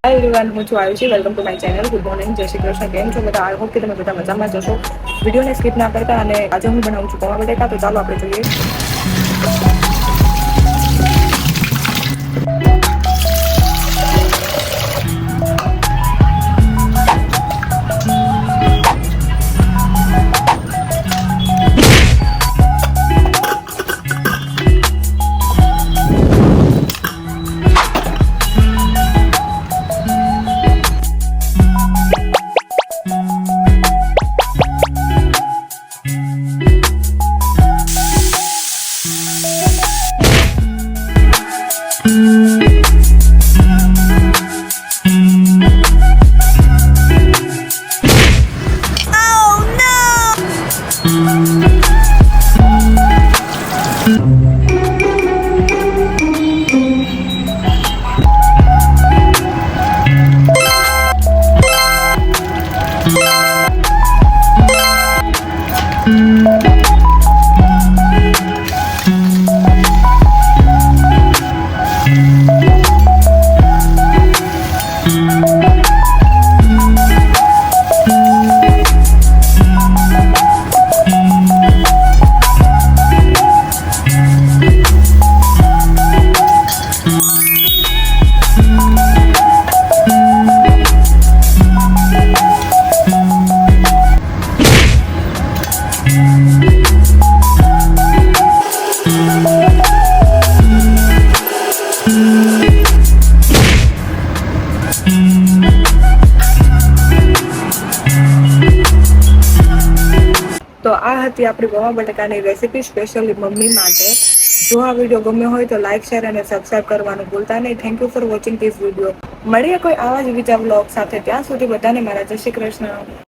Hi everyone, હું છું Ayushi. Welcome to my channel. Good morning, જય શ્રી કૃષ્ણ. કેમ છો બધા? આઈ હોપ કે તમે બધા મજામાં જશો. વિડીયોને સ્કીપ ના કરતા. અને આજે હું બનાવું છું પૌવા બટેકા. તો ચાલો આપણે જોઈએ. તો આ હતી આપણી પૌવા બટાકાની રેસીપી સ્પેશિયલી મમ્મી માટે. જો આ વિડીયો ગમ્યો હોય તો લાઇક, શેર અને સબસ્ક્રાઇબ કરવાનું ભૂલતા નહીં. Thank you for watching this video. મળીએ કોઈ આવા જ બીજા વ્લોગ સાથે. ત્યાં સુધી બધાને મારા જય શ્રી કૃષ્ણ.